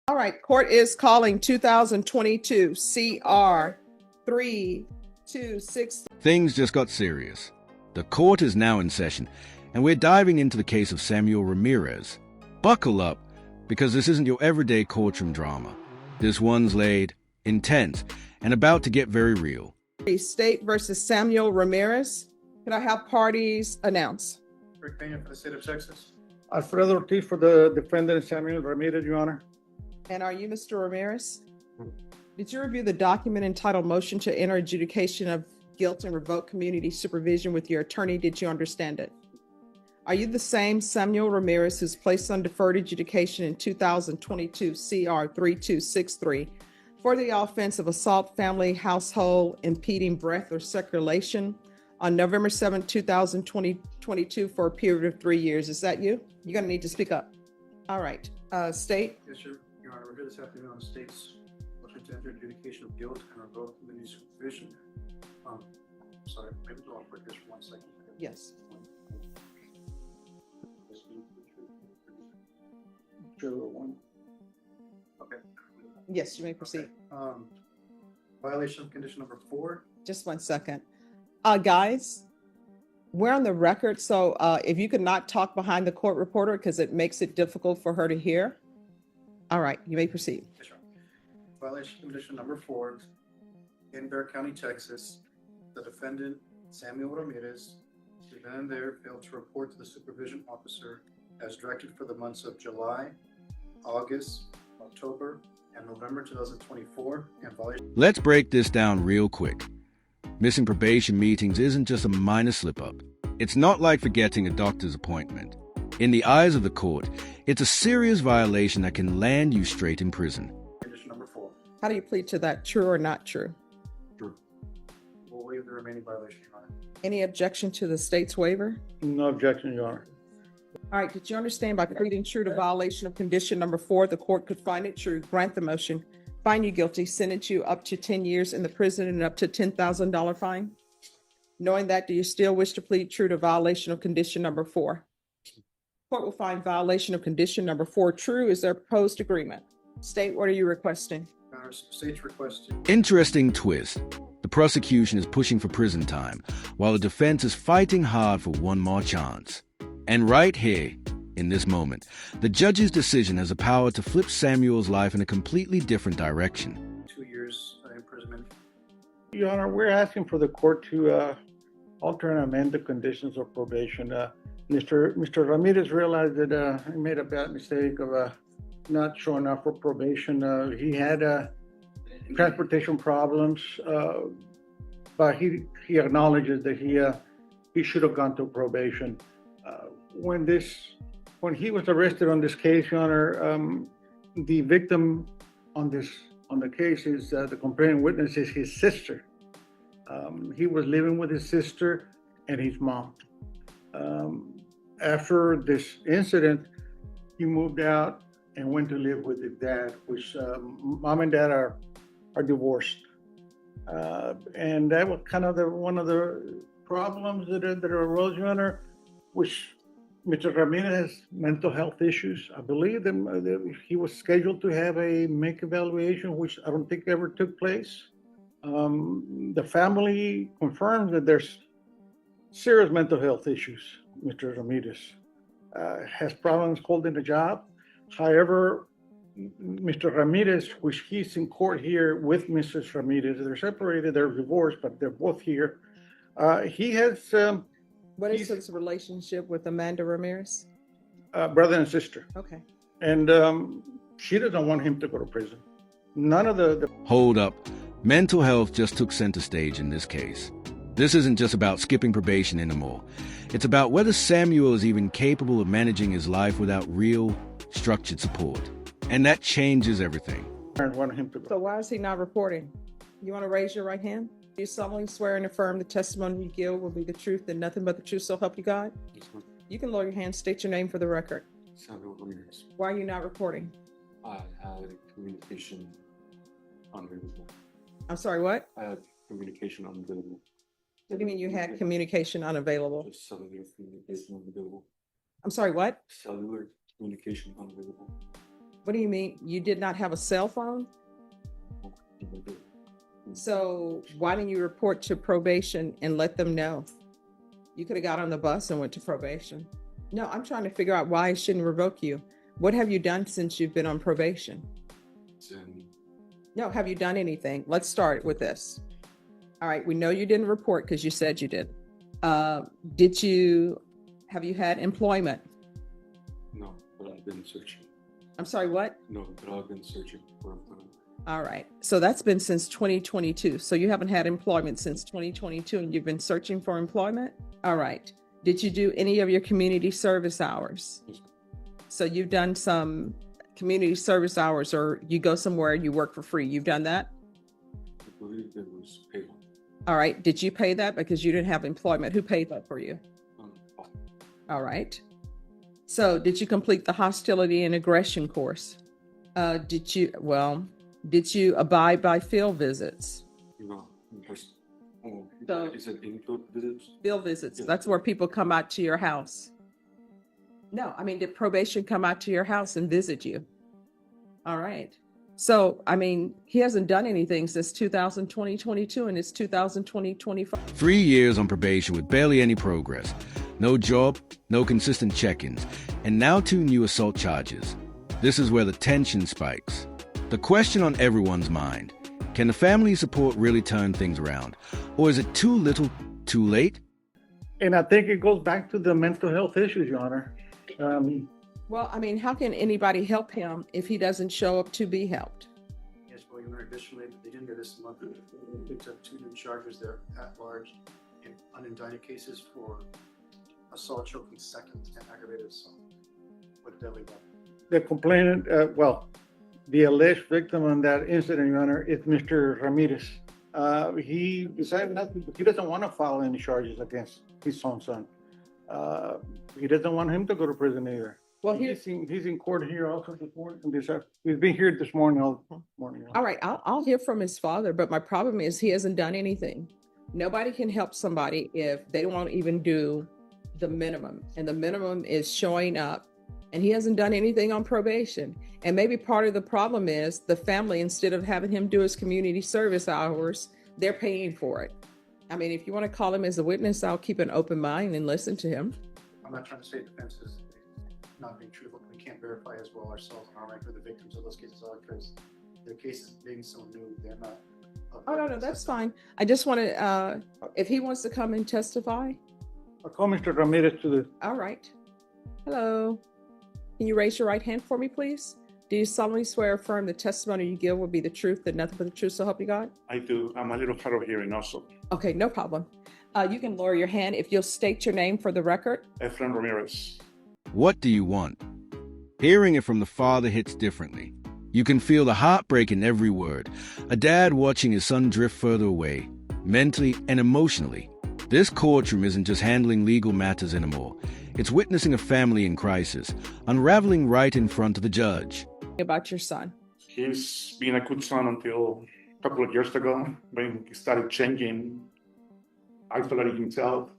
All right, court is calling 2022 CR 3263. Things just got serious. The court is now in session, and we're diving into the case of Samuel Ramirez. Buckle up, because this isn't your everyday courtroom drama. This one's laid, intense, and about to get very real. State versus Samuel Ramirez. Can I have parties announce? Rick Pena for the state of Texas. Alfredo Ortiz for the defendant, Samuel Ramirez, Your Honor. And are you Mr. Ramirez? Did you review the document entitled Motion to Enter Adjudication of Guilt and Revoke Community Supervision with your attorney? Did you understand it? Are you the same Samuel Ramirez who's placed on deferred adjudication in 2022 CR 3263 for the offense of assault, family, household, impeding breath or circulation on November 7, 2022 for a period of 3 years? Is that you? You're gonna need to speak up. All right, state. Yes, sir. Your Honor, we're here this afternoon on the state's motion to enter adjudication of guilt and revoke community supervision. Sorry, maybe I'll put this for 1 second. Yes. Okay. Yes, you may proceed. Okay. Violation of condition number 4. Just 1 second. Guys, we're on the record, so if you could not talk behind the court reporter because it makes it difficult for her to hear. All right, you may proceed. Yes, sir. Violation of condition number 4. In Bexar County, Texas, the defendant, Samuel Ramirez, who then and there failed to report to the supervision officer as directed for the months of July, August, October, and November 2024, and violation. Let's break this down real quick. Missing probation meetings isn't just a minor slip-up. It's not like forgetting a doctor's appointment. In the eyes of the court, it's a serious violation that can land you straight in prison. Condition number 4. How do you plead to that? True or not true? True. We'll waive the remaining violation, Your Honor. Any objection to the state's waiver? No objection, Your Honor. All right, did you understand by pleading true to violation of condition number 4, the court could find it true, grant the motion, find you guilty, sentence you up to 10 years in the prison and up to $10,000 fine? Knowing that, do you still wish to plead true to violation of condition number 4? Court will find violation of condition number 4 true. Is there a proposed agreement? State, what are you requesting? Your Honor, state's requesting. Interesting twist. The prosecution is pushing for prison time, while the defense is fighting hard for one more chance. And right here, in this moment, the judge's decision has the power to flip Samuel's life in a completely different direction. 2 years imprisonment. Your Honor, we're asking for the court to alter and amend the conditions of probation. Mr. Ramirez realized that he made a bad mistake of not showing up for probation. He had transportation problems, but he acknowledges that he should have gone to probation. When he was arrested on this case, Your Honor, the victim on the case is the complaining witness is his sister. He was living with his sister and his mom. After this incident, he moved out and went to live with his dad, which mom and dad are divorced. And that was kind of one of the problems that arose, Your Honor, which Mr. Ramirez has mental health issues. I believe that he was scheduled to have a make evaluation, which I don't think ever took place. The family confirms that there's serious mental health issues. Mr. Ramirez has problems holding a job. However, Mr. Ramirez, which he's in court here with Mrs. Ramirez, they're separated, they're divorced, but they're both here. He has... What is his relationship with Amanda Ramirez? Brother and sister. Okay. And she doesn't want him to go to prison. None of the... Hold up. Mental health just took center stage in this case. This isn't just about skipping probation anymore. It's about whether Samuel is even capable of managing his life without real, structured support. And that changes everything. I want him to go. So why is he not reporting? You want to raise your right hand? Do you solemnly swear and affirm the testimony you give will be the truth and nothing but the truth, so help you God? Yes, ma'am. You can lower your hand, state your name for the record. Samuel Ramirez. Why are you not reporting? I had communication unavailable. I'm sorry, what? I had communication unavailable. What do you mean you had communication unavailable? Just cellular communication unavailable. I'm sorry, what? Cellular communication unavailable. What do you mean? You did not have a cell phone? So why didn't you report to probation and let them know? You could have got on the bus and went to probation. No, I'm trying to figure out why I shouldn't revoke you. What have you done since you've been on probation? No, have you done anything? Let's start with this. All right, we know you didn't report because you said you did. Have you had employment? No, but I've been searching. I'm sorry, what? No, but I've been searching for employment. All right, so that's been since 2022. So you haven't had employment since 2022 and you've been searching for employment? All right. Did you do any of your community service hours? Yes. So you've done some community service hours, or you go somewhere and you work for free. You've done that? I believe it was paid. All right. Did you pay that because you didn't have employment? Who paid that for you? All right. So did you complete the hostility and aggression course? Did you abide by field visits? No, just, So- is it input visits? Field visits, Yes. that's where people come out to your house. No, I mean, did probation come out to your house and visit you? All right. So, I mean, he hasn't done anything since 2022 and it's 2025. 3 years on probation with barely any progress. No job, no consistent check-ins, and now 2 new assault charges. This is where the tension spikes. The question on everyone's mind: can the family support really turn things around? Or is it too little, too late? And I think it goes back to the mental health issues, Your Honor. Well, I mean, how can anybody help him if he doesn't show up to be helped? Yes, well, Your Honor, additionally, they didn't get this month. They picked up 2 new charges there at large in unindicted cases for assault, choking second, and aggravated assault with deadly weapon. The complainant, the alleged victim on that incident, Your Honor, is Mr. Ramirez. He decided not to, he doesn't want to file any charges against his own son. He doesn't want him to go to prison either. Well, He's in court here also this morning. He's been here this morning, all morning. all right, I'll hear from his father, but my problem is he hasn't done anything. Nobody can help somebody if they won't even do the minimum, and the minimum is showing up, and he hasn't done anything on probation. And maybe part of the problem is the family, instead of having him do his community service hours, they're paying for it. I mean, if you want to call him as a witness, I'll keep an open mind and listen to him. I'm not trying to say defense is not being truthful. We can't verify as well ourselves on our record the victims of those cases are, because their cases being so new, they're not. Oh, no, that's fine. I just want to, if he wants to come and testify. I'll call Mr. Ramirez to the. All right. Hello. Can you raise your right hand for me, please? Do you solemnly swear or affirm the testimony you give will be the truth, and nothing but the truth, so help you God? I do. I'm a little hard of hearing also. Okay, no problem. You can lower your hand if you'll state your name for the record. Efrain Ramirez. What do you want? Hearing it from the father hits differently. You can feel the heartbreak in every word. A dad watching his son drift further away, mentally and emotionally. This courtroom isn't just handling legal matters anymore. It's witnessing a family in crisis, unraveling right in front of the judge. About your son. He's been a good son until a couple of years ago when he started changing, isolating himself,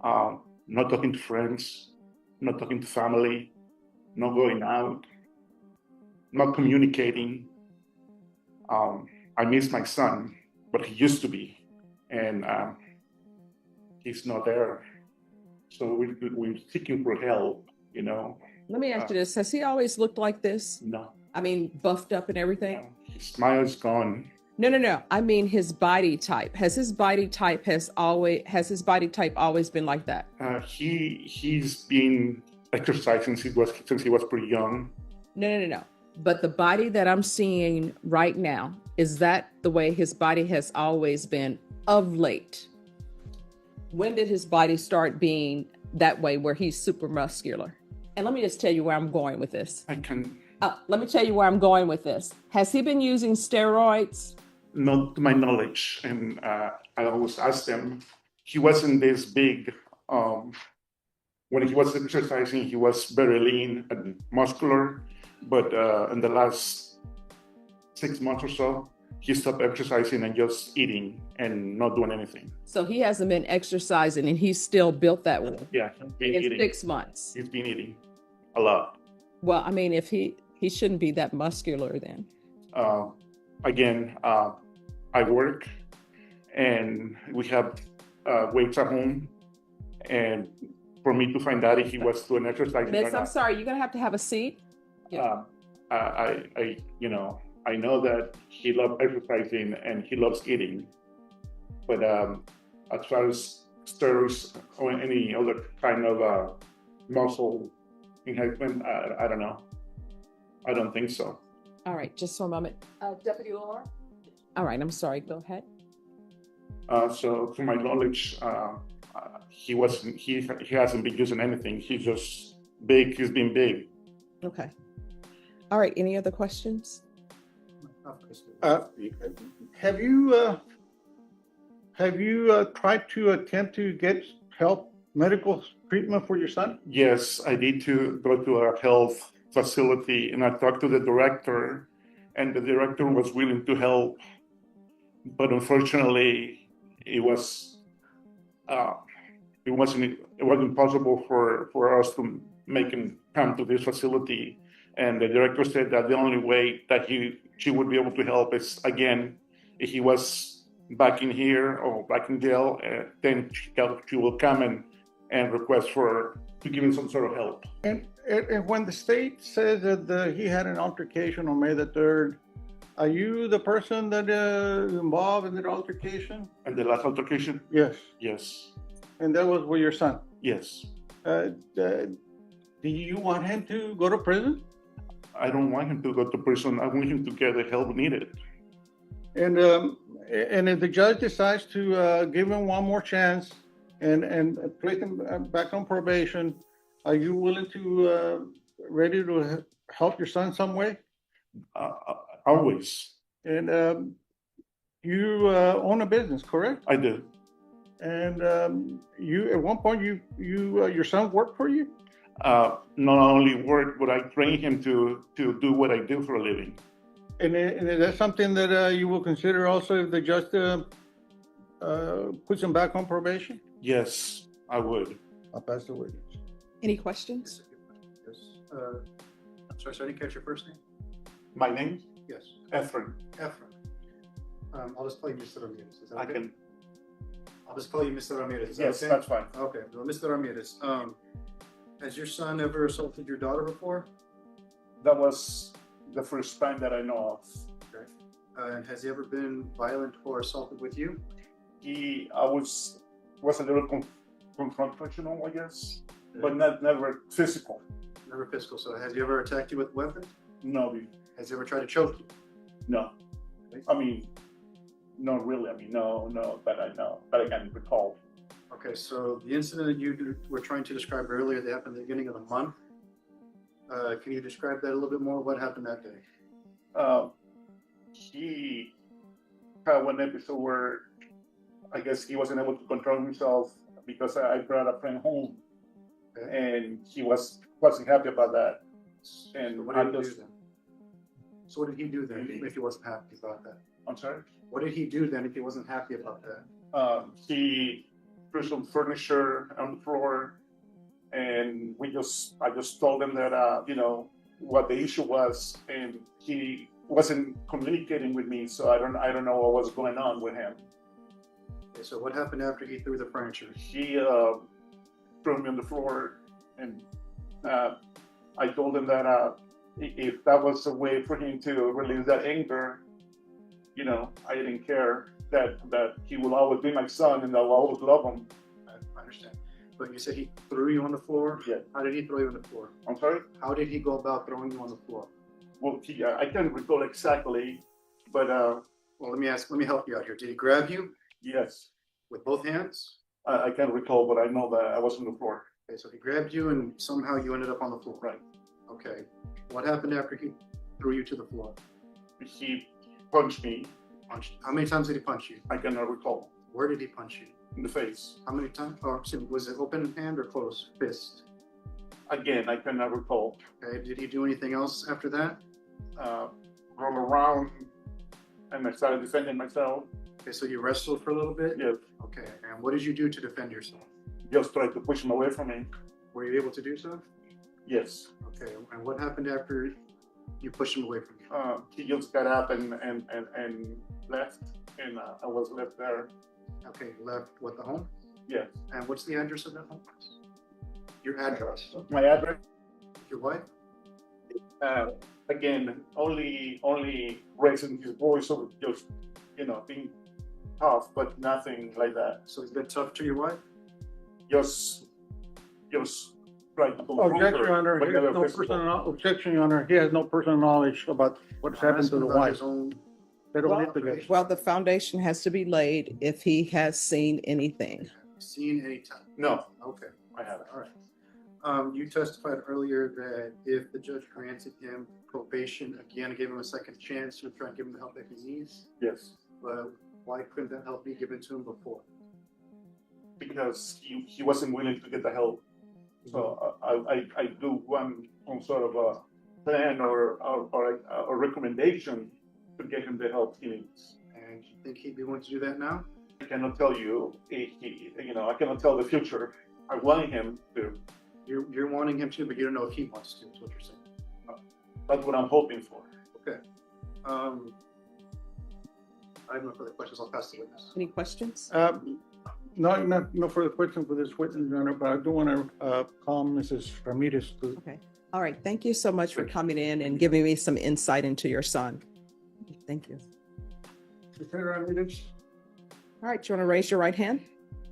not talking to friends, not talking to family, not going out, not communicating. I miss my son, but he used to be, and he's not there. So we're seeking for help, you know. Let me ask you this. Has he always looked like this? No. I mean, buffed up and everything? His smile is gone. No. I mean, his body type. Has his body type always been like that? He's been exercising since he was pretty young. No. But the body that I'm seeing right now, is that the way his body has always been of late? When did his body start being that way where he's super muscular? And let me just tell you where I'm going with this. Let me tell you where I'm going with this. Has he been using steroids? Not to my knowledge. And I always ask them, he wasn't this big. When he was exercising, he was very lean and muscular. But in the last 6 months or so, he stopped exercising and just eating and not doing anything. So he hasn't been exercising and he's still built that way. Yeah, he's been In eating. 6 months. He's been eating a lot. Well, I mean, if he He shouldn't be that muscular then. Again, I work and we have weights at home. And for me to find out if he was doing exercise, Miss, I'm sorry, you're gonna have a seat. Yeah. I know that he loves exercising and he loves eating, but as far as steroids or any other kind of muscle enhancement, I don't know. I don't think so. All right, just for a moment. Deputy Laura? All right, I'm sorry, go ahead. So to my knowledge, he hasn't been using anything. He's just big. He's been big. Okay. All right, any other questions? Have you tried to attempt to get medical treatment for your son? Yes, I need to go to a health facility, and I talked to the director, and the director was willing to help, but unfortunately, it wasn't possible for us to make him come to this facility. And the director said that the only way that she would be able to help is, again, if he was back in here or back in jail, then she will come and request to give him some sort of help. And when the state says that he had an altercation on May the 3rd, are you the person that involved in the altercation? And the last altercation? Yes. Yes. And that was with your son? Yes. Do you want him to go to prison? I don't want him to go to prison. I want him to get the help needed. And if the judge decides to give him one more chance and place him back on probation, are you willing to ready to help your son some way? Always. And you own a business, correct? I do. And you at one point your son worked for you? Not only work, but I train him to do what I do for a living. And is that something that you will consider also if the judge puts him back on probation? Yes, I would. I'll pass the witness. Any questions? Yes. I'm sorry, so I didn't catch your first name? My name? Yes. Efren. Efren. I'll just call you Mr. Ramirez. Is that I okay? can. I'll just call you Mr. Ramirez. Is that Yes, okay? that's fine. Okay, well, Mr. Ramirez, has your son ever assaulted your daughter before? That was the first time that I know of. Okay. And has he ever been violent or assaulted with you? I was a little confrontational, I guess, but never physical. Never physical. So has he ever attacked you with a weapon? No. Has he ever tried to choke you? No. I mean, not really. I mean, no, that I know, that I can recall. Okay, so the incident that you were trying to describe earlier, that happened at the beginning of the month. Can you describe that a little bit more? What happened that day? He had one episode where I guess he wasn't able to control himself because I brought a friend home, and he wasn't happy about that. And so what did he do then? So what did he do then if he wasn't happy about that? I'm sorry? What did he do then if he wasn't happy about that? He threw some furniture on the floor, and I just told him that what the issue was, and he wasn't communicating with me, so I don't know what was going on with him. Okay, so what happened after he threw the furniture? He threw me on the floor, and I told him that if that was a way for him to release that anger, I didn't care, that he will always be my son and I'll always love him. I understand. But you said he threw you on the floor? Yeah. How did he throw you on the floor? I'm sorry? How did he go about throwing you on the floor? Well, I can't recall exactly, but well, let me help you out here. Did he grab you yes. with both hands? I can't recall, but I know that I was on the floor. Okay, so he grabbed you and somehow you ended up on the floor. Right. Okay. What happened after he threw you to the floor? He punched me. How many times did he punch you? I cannot recall. Where did he punch you? In the face. How many times? Or was it open hand or closed fist? Again, I cannot recall. Okay. Did he do anything else after that? Roll around, and I started defending myself. Okay, so you wrestled for a little bit? Yes. Okay, and what did you do to defend yourself? Just tried to push him away from me. Were you able to do so? Yes. Okay, and what happened after You pushed him away from you. He just got up and left, and I was left there. Okay, you left what, the home? Yes. And what's the address of that home? Your address. My address, Your wife? again, only raising his voice, or just, being tough, but nothing like that. So he's been tough to your wife? Just trying to control Objection, her, Your Honor. but He has never no physical. personal, objection, Your Honor. He has no personal knowledge about what's happened to the About wife. his own- They don't Well, live together. Well, the foundation has to be laid if he has seen anything. Seen anytime? No, Okay, I haven't. all right. You testified earlier that if the judge granted him probation again, gave him a second chance, to try and give him the help that he needs. Yes, But why couldn't that help be given to him before? because he wasn't willing to get the help. So I do want some sort of a plan or a recommendation to get him the help he needs. And you think he'd be willing to do that now? I cannot tell you, I cannot tell the future. I want him to. You're wanting him to, but you don't know if he wants to, is what you're saying. That's what I'm hoping for. Okay. I have no further questions. I'll pass the witness. Any questions? No further question for this witness, Your Honor, but I do want to call Mrs. Ramirez to. Okay. All right. Thank you so much for coming in and giving me some insight into your son. Thank you. Mr. Ramirez? All right. You want to raise your right hand?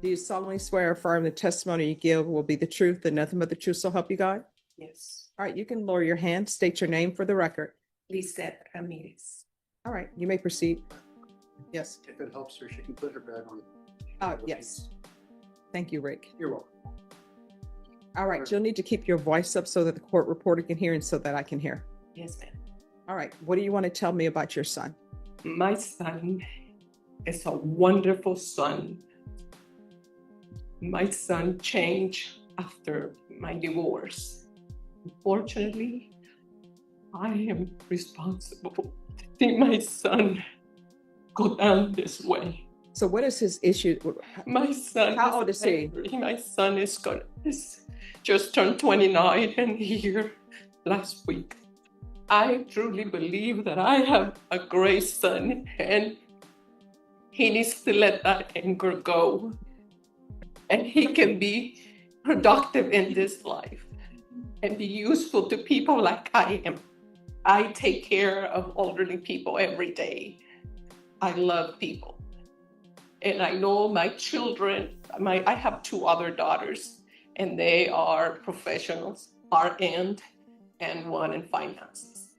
Do you solemnly swear or affirm the testimony you give will be the truth and nothing but the truth, so help you God? Yes, All right. You can lower your hand. State your name for the record. Lisette Ramirez. All right. You may proceed. Yes. If it helps her, she can put her bag on. Yes. Thank you, Rick. You're welcome. All right. You'll need to keep your voice up so that the court reporter can hear and so that I can hear. Yes, ma'am. All right. What do you want to tell me about your son? My son is a wonderful son. My son changed after my divorce. Unfortunately, I am responsible to see my son go down this way. So what is his issue? My son. How old is he? angry. My son is just turned 29 and here last week. I truly believe that I have a great son and he needs to let that anger go. And he can be productive in this life and be useful to people like I am. I take care of elderly people every day. I love people. And I know my children, I have 2 other daughters, and they are professionals, RN, and one in finances.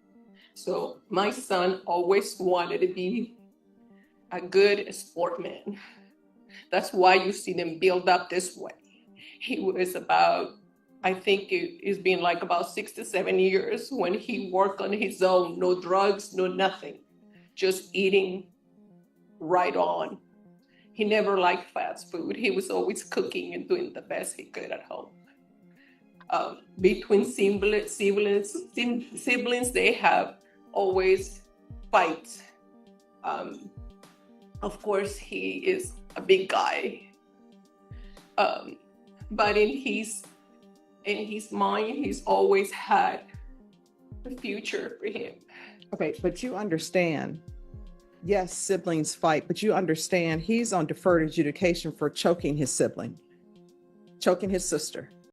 So my son always wanted to be a good sportsman. That's why you see them build up this way. He was about, I think it's been like about 6 to 7 years when he worked on his own, no drugs, no nothing, just eating right on. He never liked fast food. He was always cooking and doing the best he could at home. Between siblings, they have always fights. Of course, he is a big guy, but in his mind, he's always had a future for him. Okay, but you understand, yes, siblings fight, but you understand he's on deferred adjudication for choking his sibling, choking his sister.